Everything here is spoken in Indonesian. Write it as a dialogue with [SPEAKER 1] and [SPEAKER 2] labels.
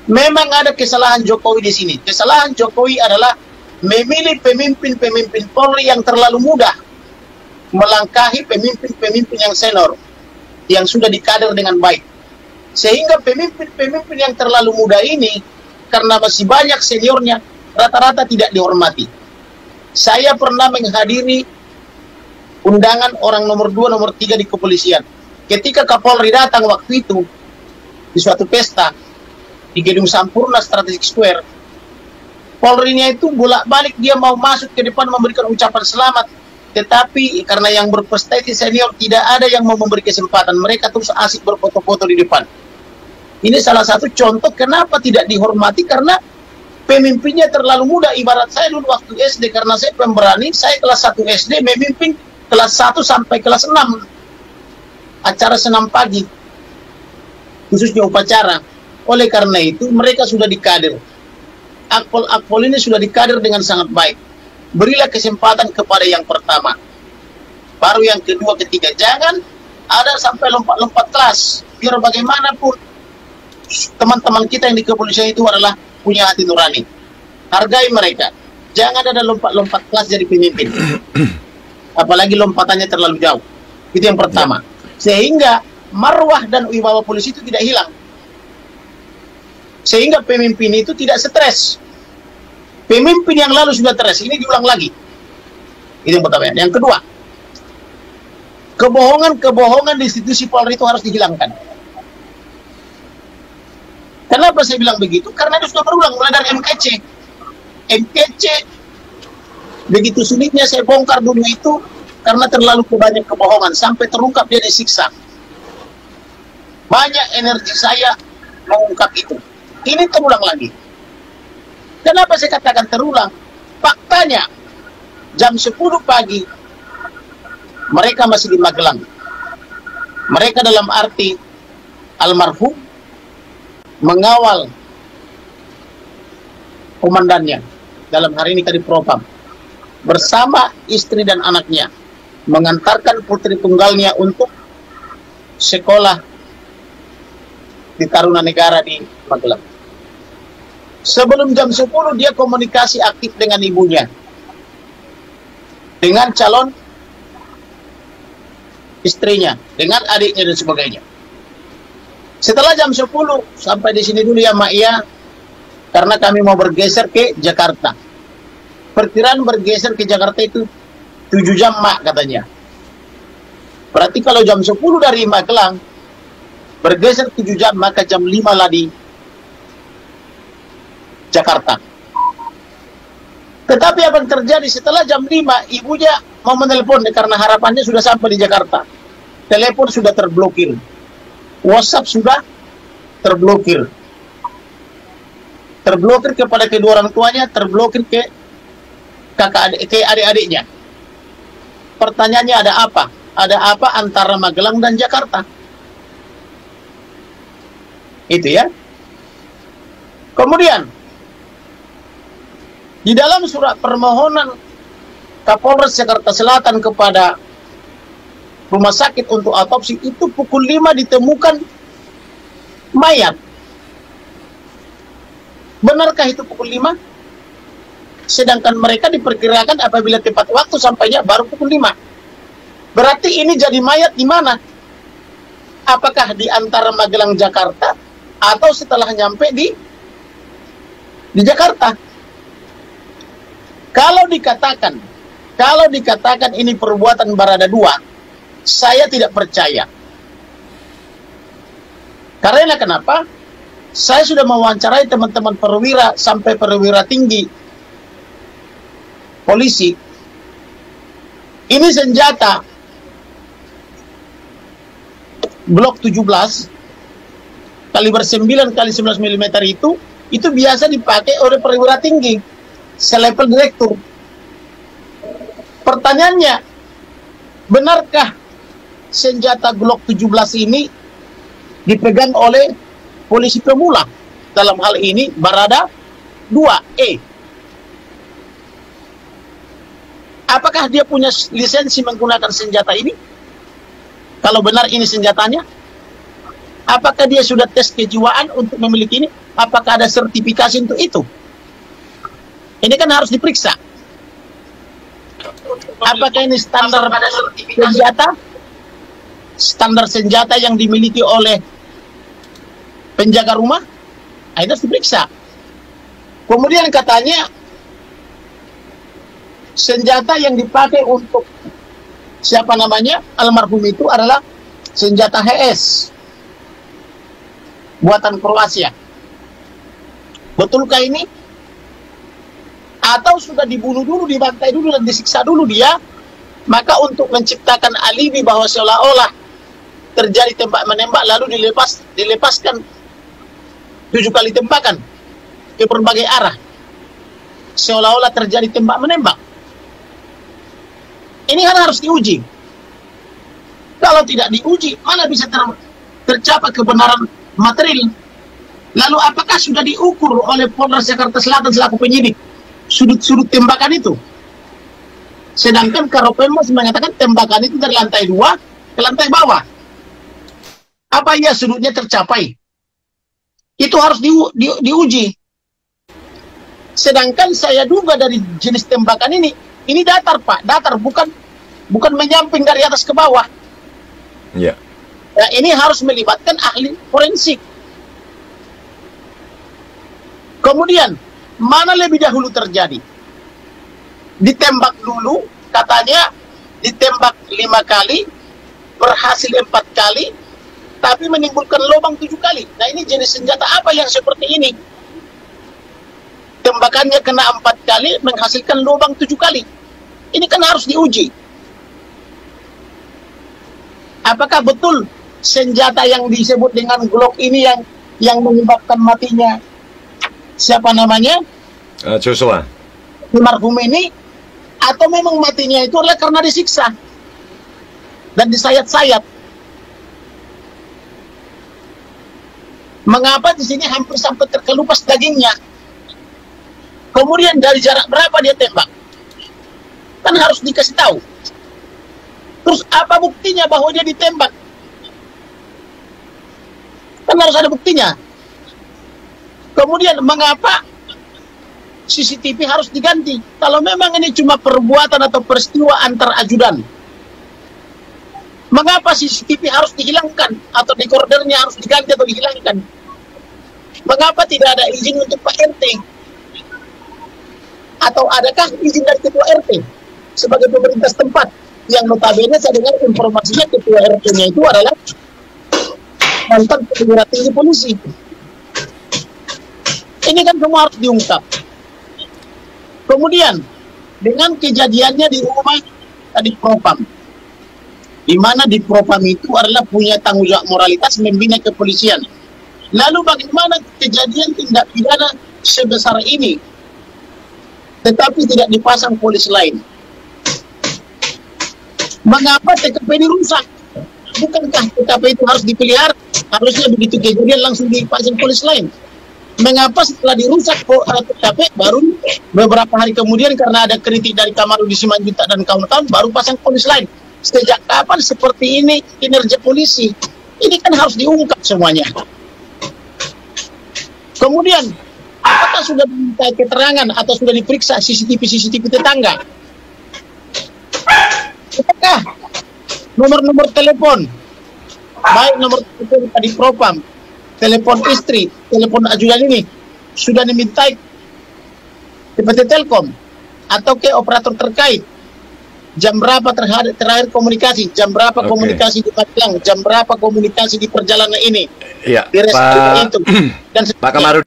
[SPEAKER 1] Memang ada kesalahan Jokowi di sini. Kesalahan Jokowi adalah memilih pemimpin-pemimpin Polri yang terlalu mudah melangkahi pemimpin-pemimpin yang senior, yang sudah dikader dengan baik. Sehingga pemimpin-pemimpin yang terlalu muda ini, karena masih banyak seniornya, rata-rata tidak dihormati. Saya pernah menghadiri undangan orang nomor 2, nomor 3 di kepolisian. Ketika Kapolri datang waktu itu, di suatu pesta, di Gedung Sampurna Strategic Square, Polri-nya itu bolak-balik dia mau masuk ke depan memberikan ucapan selamat, tetapi karena yang berprestasi senior tidak ada yang mau memberi kesempatan, mereka terus asik berfoto-foto di depan. Ini salah satu contoh kenapa tidak dihormati, karena pemimpinnya terlalu muda. Ibarat saya dulu waktu SD, karena saya pemberani, saya kelas 1 SD memimpin kelas 1 sampai kelas 6 acara senam pagi, khususnya upacara. Oleh karena itu mereka sudah dikader. Akpol-akpol ini sudah dikader dengan sangat baik. Berilah kesempatan kepada yang pertama, baru yang kedua, ketiga. Jangan ada sampai lompat-lompat kelas. Biar bagaimanapun teman-teman kita yang di kepolisian itu adalah punya hati nurani. Hargai mereka. Jangan ada lompat-lompat kelas jadi pemimpin. Apalagi lompatannya terlalu jauh. Itu yang pertama. Sehingga marwah dan wibawa polisi itu tidak hilang. Sehingga pemimpin itu tidak stres. Pemimpin yang lalu sudah stres, ini diulang lagi. Itu yang pertama. Yang kedua, kebohongan-kebohongan di institusi Polri itu harus dihilangkan. Kenapa saya bilang begitu? Karena itu sudah berulang, mulai dari MKC. MKC, begitu sulitnya saya bongkar dulu itu, karena terlalu banyak kebohongan, sampai terungkap dia disiksa. Banyak energi saya mengungkap itu. Ini terulang lagi. Kenapa saya katakan terulang? Faktanya, jam 10 pagi, mereka masih di Magelang. Mereka dalam arti almarhum mengawal komandannya, dalam hari ini Kadif Propam, bersama istri dan anaknya, mengantarkan putri tunggalnya untuk sekolah di Tarumanegara di Magelang. Sebelum jam 10 dia komunikasi aktif dengan ibunya, dengan calon istrinya, dengan adiknya dan sebagainya. Setelah jam 10, sampai di sini dulu ya Mak ya, karena kami mau bergeser ke Jakarta. Perkiraan bergeser ke Jakarta itu 7 jam Mak katanya. Berarti kalau jam 10 dari Magelang bergeser 7 jam, maka jam 5 lah di Jakarta. Tetapi apa yang terjadi setelah jam 5, ibunya mau menelpon karena harapannya sudah sampai di Jakarta. Telepon sudah terblokir. WhatsApp sudah terblokir. Terblokir kepada kedua orang tuanya, terblokir ke adik-adiknya. Pertanyaannya ada apa? Ada apa antara Magelang dan Jakarta? Itu ya. Kemudian di dalam surat permohonan Kapolres Jakarta Selatan kepada rumah sakit untuk autopsi itu pukul 5 ditemukan mayat. Benarkah itu pukul 5? Sedangkan mereka diperkirakan apabila tepat waktu sampainya baru pukul 5. Berarti ini jadi mayat di mana? Apakah di antara Magelang Jakarta atau setelah nyampe di Jakarta? Kalau dikatakan ini perbuatan Barada 2, saya tidak percaya. Karena kenapa? Saya sudah mewawancarai teman-teman perwira sampai perwira tinggi polisi. Ini senjata Glock 17 kaliber 9 x 19 mm itu biasa dipakai oleh perwira tinggi selevel direktur. Pertanyaannya, benarkah senjata Glock 17 ini dipegang oleh polisi pemula? Dalam hal ini Barada 2E. Apakah dia punya lisensi menggunakan senjata ini? Kalau benar ini senjatanya, Apakah dia sudah tes kejiwaan untuk memiliki ini? Apakah ada sertifikasi untuk itu? Ini kan harus diperiksa. Apakah ini standar senjata? Standar senjata yang dimiliki oleh penjaga rumah? Itu harus diperiksa. Kemudian katanya senjata yang dipakai untuk siapa namanya almarhum itu adalah senjata HS buatan Kroasia. Betulkah ini? Atau sudah dibunuh dulu, dibantai dulu, dan disiksa dulu dia, maka untuk menciptakan alibi bahwa seolah-olah terjadi tembak menembak lalu dilepaskan 7 kali tembakan ke berbagai arah, seolah-olah terjadi tembak menembak. Ini kan harus diuji. Kalau tidak diuji, mana bisa tercapai kebenaran material? Lalu apakah sudah diukur oleh Polres Jakarta Selatan selaku penyidik sudut-sudut tembakan itu? Sedangkan Karopenmas mengatakan tembakan itu dari lantai 2 ke lantai bawah. Apa iya sudutnya tercapai? Itu harus diuji. Sedangkan saya duga dari jenis tembakan ini datar, Pak, datar, bukan menyamping dari atas ke bawah.
[SPEAKER 2] Ya.
[SPEAKER 1] Nah, ini harus melibatkan ahli forensik. Kemudian, mana lebih dahulu terjadi? Ditembak dulu, katanya ditembak 5 kali, berhasil 4 kali, tapi menimbulkan lubang 7 kali. Nah, ini jenis senjata apa yang seperti ini? Tembakannya kena 4 kali, menghasilkan lubang 7 kali. Ini kan harus diuji. Apakah betul senjata yang disebut dengan Glock ini yang menyebabkan matinya siapa namanya?
[SPEAKER 2] Joshua.
[SPEAKER 1] Almarhum ini, atau memang matinya itu adalah karena disiksa dan disayat-sayat? Mengapa di sini hampir sampai terkelupas dagingnya? Kemudian dari jarak berapa dia tembak? Kan harus dikasih tahu. Terus apa buktinya bahwa dia ditembak? Kan harus ada buktinya. Kemudian mengapa CCTV harus diganti? Kalau memang ini cuma perbuatan atau peristiwa antar ajudan, mengapa CCTV harus dihilangkan atau dekordernya harus diganti atau dihilangkan? Mengapa tidak ada izin untuk Pak RT? Atau adakah izin dari Ketua RT sebagai pemerintah setempat? Yang notabene saya dengar informasinya Ketua RT-nya itu adalah mantan perwira tinggi polisi. Ini kan semua harus diungkap. Kemudian dengan kejadiannya di rumah tadi Propam, di mana di Propam itu adalah punya tanggung jawab moralitas membina kepolisian. Lalu bagaimana kejadian tindak pidana sebesar ini tetapi tidak dipasang polis lain? Mengapa TKP ini rusak? Bukankah TKP itu harus dipelihara? Harusnya begitu kejadian langsung dipasang polis lain. Mengapa setelah dirusak TKP baru beberapa hari kemudian karena ada kritik dari Kamarudin Simanjuntak dan kawan-kawan baru pasang polis lain? Sejak kapan seperti ini kinerja polisi? Ini kan harus diungkap semuanya. Kemudian, apakah sudah diminta keterangan atau sudah diperiksa CCTV tetangga? Apakah nomor-nomor telepon, baik nomor telepon tadi Propam, telepon istri, telepon ajudan ini, sudah dimintai ke PT Telkom atau ke operator terkait? Jam berapa terakhir komunikasi? Jam berapa komunikasi di Magelang? Jam berapa komunikasi di perjalanan ini?
[SPEAKER 2] Iya,
[SPEAKER 1] di
[SPEAKER 2] Pak,
[SPEAKER 1] itu. Dan
[SPEAKER 2] Pak Kamarudin.